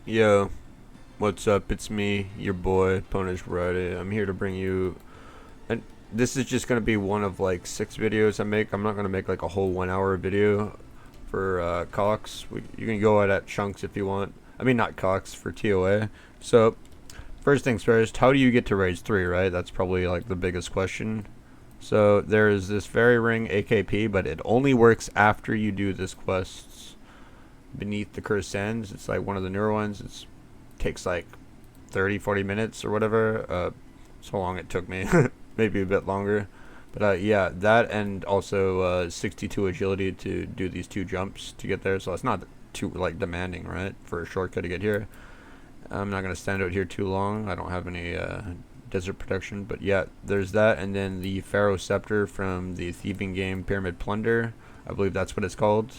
Yo, what's up? It's me, your boy, Punish Friday. I'm here to bring you. And this is just gonna be one of like 6 videos I make. I'm not gonna make like a whole 1 hour video for Cox. You can go at chunks if you want. I mean, not Cox, for TOA. So, first things first, how do you get to Rage 3, right? That's probably like the biggest question. So, there's this Fairy Ring AKP, but it only works after you do this quest beneath the cursed sands. It's like one of the newer ones. It takes like 30-40 minutes or whatever. So long it took me. Maybe a bit longer. But yeah, that, and also 62 agility to do these 2 jumps to get there. So it's not too like demanding, right, for a shortcut to get here. I'm not going to stand out here too long. I don't have any desert protection. But yeah, there's that. And then the Pharaoh Scepter from the thieving game Pyramid Plunder. I believe that's what it's called.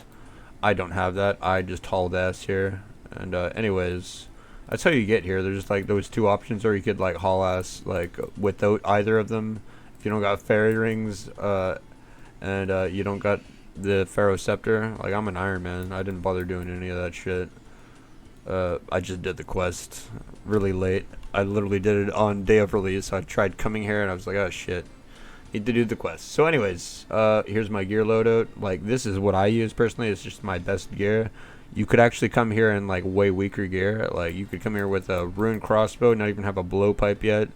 I don't have that. I just hauled ass here. And anyways, that's how you get here. There's like those 2 options, or you could like haul ass like without either of them. If you don't got fairy rings, and you don't got the Pharaoh Scepter, like I'm an Iron Man. I didn't bother doing any of that shit. I just did the quest really late. I literally did it on day of release. I tried coming here and I was like, oh shit, need to do the quest. So anyways, here's my gear loadout. Like, this is what I use personally. It's just my best gear. You could actually come here in like way weaker gear. Like, you could come here with a rune crossbow, not even have a blowpipe yet,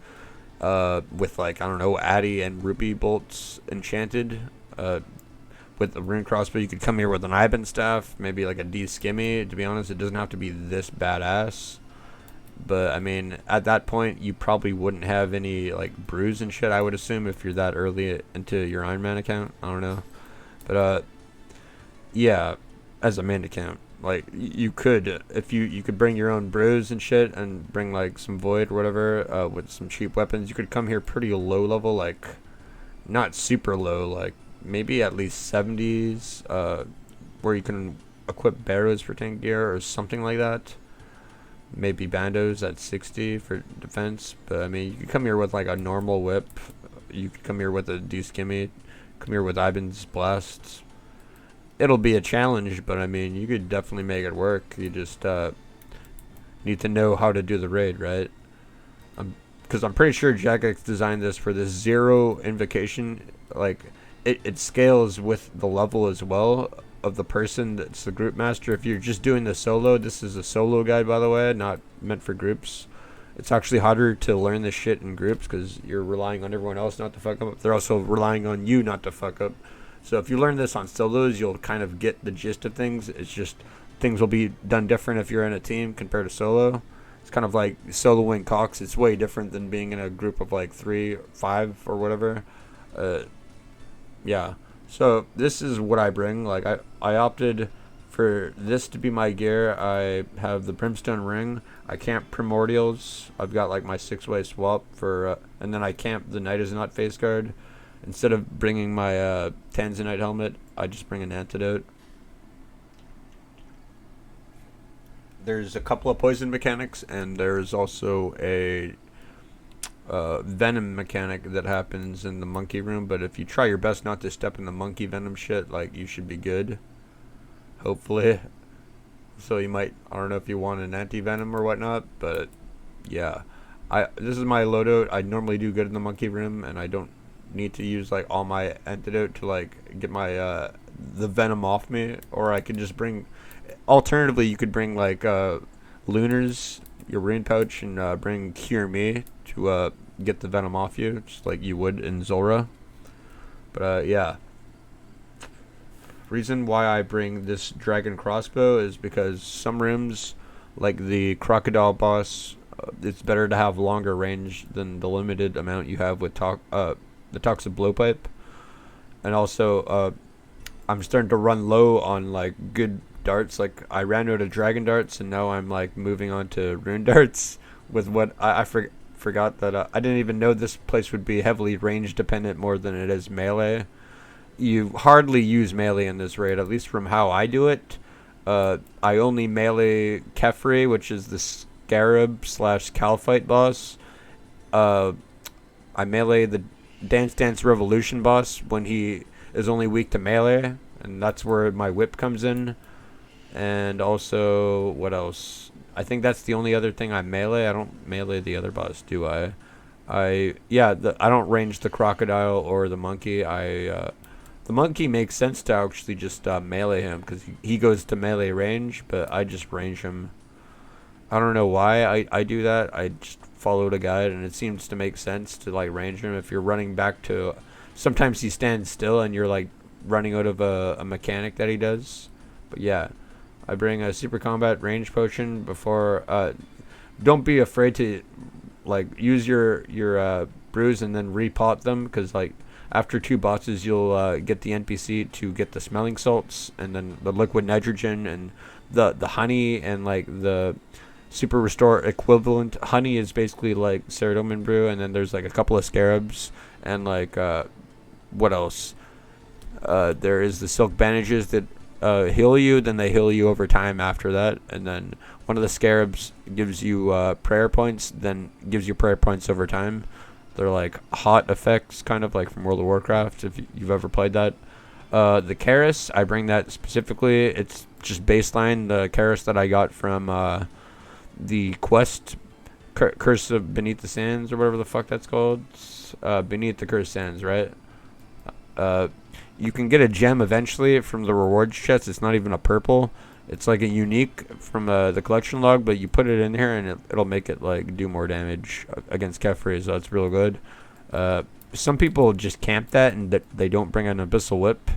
with like, I don't know, Addy and Ruby bolts enchanted. With the rune crossbow, you could come here with an Iban staff, maybe like a D skimmy. To be honest, it doesn't have to be this badass. But I mean, at that point, you probably wouldn't have any like brews and shit, I would assume, if you're that early into your Iron Man account. I don't know. But yeah, as a main account, like you could, if you could bring your own brews and shit, and bring like some void or whatever, with some cheap weapons. You could come here pretty low level, like not super low, like maybe at least 70s, where you can equip barrows for tank gear or something like that. Maybe bandos at 60 for defense. But I mean, you could come here with like a normal whip. You could come here with a D-skimmy. Come here with Iban's blast. It'll be a challenge, but I mean, you could definitely make it work. You just need to know how to do the raid, right? Because I'm pretty sure Jagex designed this for this 0 invocation. Like, it scales with the level as well of the person that's the group master. If you're just doing the solo, this is a solo guide, by the way, not meant for groups. It's actually harder to learn this shit in groups because you're relying on everyone else not to fuck up. They're also relying on you not to fuck up. So if you learn this on solos, you'll kind of get the gist of things. It's just things will be done different if you're in a team compared to solo. It's kind of like soloing Cox. It's way different than being in a group of like 3, 5, or whatever. Yeah. So this is what I bring. Like, I opted for this to be my gear. I have the Brimstone Ring. I camp Primordials. I've got like my 6-way swap for, and then I camp the Night is Not face guard. Instead of bringing my Tanzanite helmet, I just bring an antidote. There's a couple of poison mechanics, and there's also a venom mechanic that happens in the monkey room. But if you try your best not to step in the monkey venom shit, like, you should be good, hopefully. So you might, I don't know if you want an anti-venom or whatnot, but yeah, this is my loadout. I normally do good in the monkey room, and I don't need to use like all my antidote to like get my the venom off me. Or I could just bring, alternatively, you could bring like lunars, your rune pouch, and bring Cure Me to get the venom off you, just like you would in Zora. But yeah, reason why I bring this dragon crossbow is because some rooms, like the crocodile boss, it's better to have longer range than the limited amount you have with the toxic blowpipe. And also, I'm starting to run low on like good darts. Like, I ran out of dragon darts, and now I'm like moving on to rune darts. With what I forgot that I didn't even know this place would be heavily range dependent more than it is melee. You hardly use melee in this raid, at least from how I do it. I only melee Kefri, which is the Scarab / Calphite boss. I melee the Dance Dance Revolution boss when he is only weak to melee, and that's where my whip comes in. And also, what else? I think that's the only other thing I melee. I don't melee the other boss, do I? I don't range the crocodile or the monkey. The monkey makes sense to actually just melee him because he goes to melee range, but I just range him. I don't know why I do that. I just followed a guide, and it seems to make sense to like range him if you're running back to. Sometimes he stands still, and you're like running out of a mechanic that he does. But yeah, I bring a super combat range potion before. Don't be afraid to like use your brews and then repot them, because like after 2 bosses you'll get the NPC to get the smelling salts and then the liquid nitrogen and the honey and like the super restore equivalent. Honey is basically like Ceradomin brew, and then there's like a couple of scarabs and like what else? There is the silk bandages that heal you, then they heal you over time after that, and then one of the scarabs gives you prayer points, then gives you prayer points over time. They're like hot effects, kind of like from World of Warcraft, if you've ever played that. The Karis, I bring that specifically. It's just baseline, the Karis that I got from the quest, Curse of Beneath the Sands, or whatever the fuck that's called. Beneath the Cursed Sands, right? You can get a gem eventually from the rewards chest. It's not even a purple. It's like a unique from the collection log, but you put it in here and it'll make it like do more damage against Kefri, so it's real good. Some people just camp that and they don't bring an Abyssal Whip,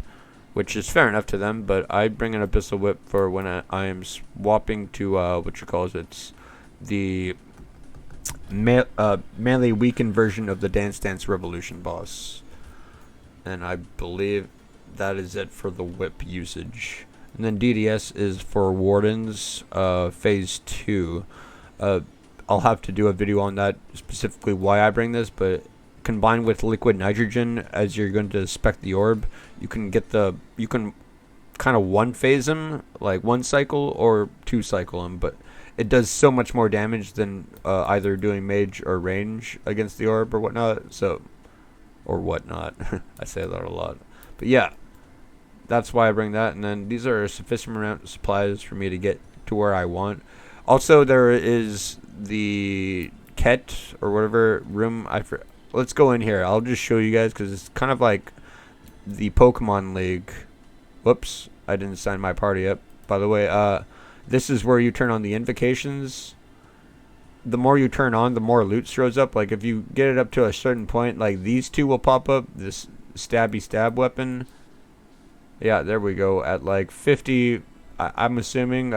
which is fair enough to them, but I bring an Abyssal Whip for when I am swapping to it's the melee weakened version of the Dance Dance Revolution boss. And I believe that is it for the whip usage. And then DDS is for Wardens, Phase 2. I'll have to do a video on that, specifically why I bring this, but combined with liquid nitrogen, as you're going to spec the orb, you can kind of one phase him, like 1 cycle or 2 cycle him, but it does so much more damage than either doing mage or range against the orb or whatnot, I say that a lot. But yeah, that's why I bring that. And then these are a sufficient amount of supplies for me to get to where I want. Also, there is the Ket or whatever room. Let's go in here. I'll just show you guys because it's kind of like the Pokemon League. Whoops, I didn't sign my party up. By the way, this is where you turn on the invocations. The more you turn on, the more loot shows up. Like if you get it up to a certain point, like these 2 will pop up. This stabby stab weapon. Yeah, there we go. At like 50, I'm assuming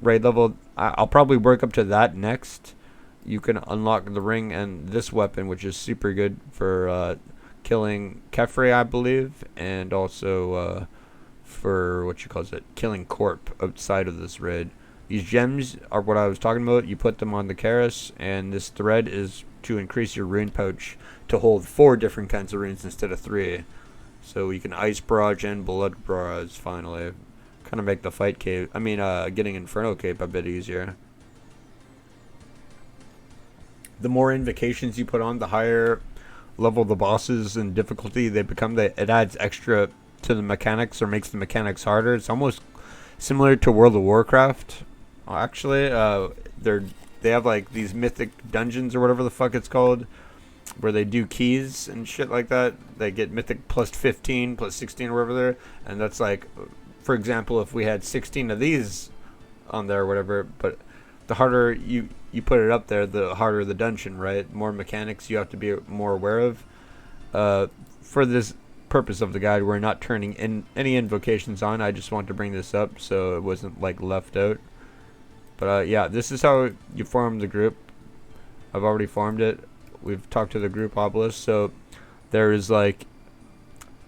raid level. I'll probably work up to that next. You can unlock the ring and this weapon, which is super good for killing Kefri, I believe, and also for killing Corp outside of this raid. These gems are what I was talking about. You put them on the Karis, and this thread is to increase your rune pouch to hold 4 different kinds of runes instead of 3. So you can Ice Barrage and Blood Barrage finally. Kind of make the fight cape, getting Inferno Cape a bit easier. The more invocations you put on, the higher level the bosses and difficulty they become. It adds extra to the mechanics or makes the mechanics harder. It's almost similar to World of Warcraft. Actually, they have like these mythic dungeons or whatever the fuck it's called, where they do keys and shit like that. They get mythic plus 15, plus 16 or whatever there, and that's like, for example, if we had 16 of these on there or whatever, but the harder you put it up there, the harder the dungeon, right? More mechanics you have to be more aware of. For this purpose of the guide, we're not turning in any invocations on. I just want to bring this up so it wasn't like left out. But yeah, this is how you form the group. I've already formed it. We've talked to the group obelisk. So there is like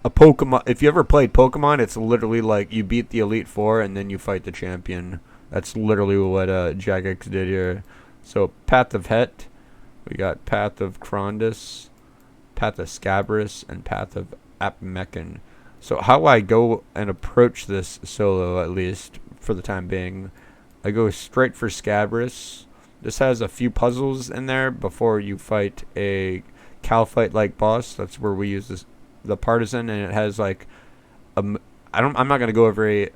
a Pokemon. If you ever played Pokemon, it's literally like you beat the Elite Four and then you fight the champion. That's literally what Jagex did here. So Path of Het, we got Path of Krondus, Path of Scabrous, and Path of Apmekin. So how I go and approach this solo, at least for the time being, I go straight for Scabrous. This has a few puzzles in there before you fight a Calphite-like boss. That's where we use the Partisan, and it has like I'm not gonna go over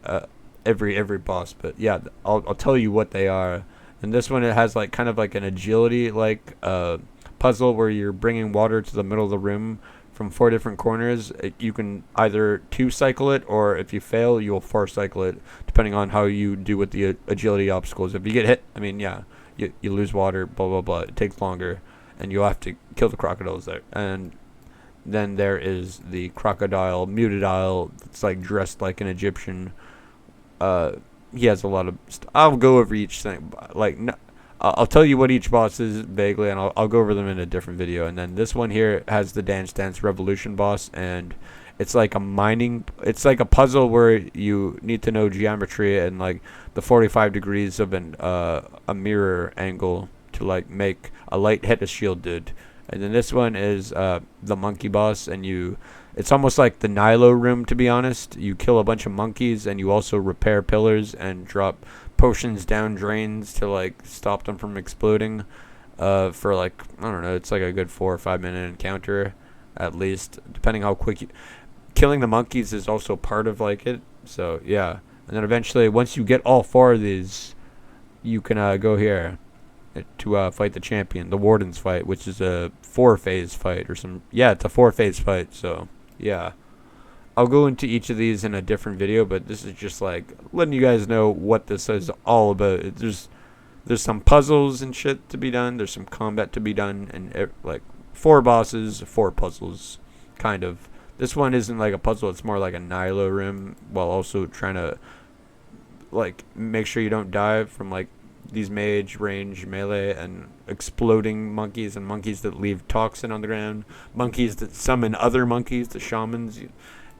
every boss, but yeah, I'll tell you what they are. And this one, it has like kind of like an agility like puzzle where you're bringing water to the middle of the room from 4 different corners. You can either 2-cycle it, or if you fail, you'll 4-cycle it, depending on how you do with the agility obstacles. If you get hit, I mean, yeah, you lose water, blah, blah, blah. It takes longer, and you'll have to kill the crocodiles there. And then there is the crocodile Mutadile. It's like dressed like an Egyptian. He has a lot of I'll go over each thing, like I'll tell you what each boss is vaguely, and I'll go over them in a different video. And then this one here has the Dance Dance Revolution boss, and it's like it's like a puzzle where you need to know geometry and like the 45 degrees of a mirror angle to like make a light hit a shield dude. And then this one is the monkey boss, and it's almost like the Nilo room, to be honest. You kill a bunch of monkeys, and you also repair pillars and drop potions down drains to like stop them from exploding. For like, I don't know, it's like a good 4 or 5 minute encounter, at least, depending how quick killing the monkeys is also part of like it. So yeah, and then eventually, once you get all 4 of these, you can go here to fight the champion, the Warden's fight, which is a 4-phase fight or some. Yeah, it's a 4-phase fight. So yeah, I'll go into each of these in a different video, but this is just like letting you guys know what this is all about. There's some puzzles and shit to be done. There's some combat to be done, and like 4 bosses, 4 puzzles, kind of. This one isn't like a puzzle. It's more like a Nilo rim, while also trying to like make sure you don't die from like these mage, range, melee, and exploding monkeys, and monkeys that leave toxin on the ground, monkeys that summon other monkeys, the shamans.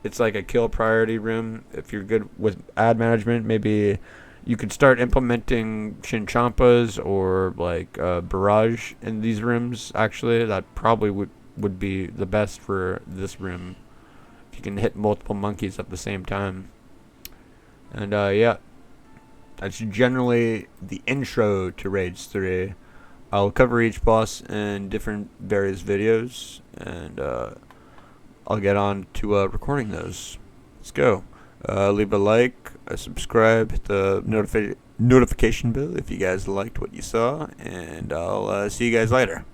It's like a kill priority room. If you're good with ad management, maybe you could start implementing Shinchampas or like barrage in these rooms. Actually, that probably would be the best for this room. If you can hit multiple monkeys at the same time. And yeah, that's generally the intro to Rage 3. I'll cover each boss in different various videos, and I'll get on to recording those. Let's go. Leave a like, subscribe, hit the notification bell if you guys liked what you saw, and I'll see you guys later.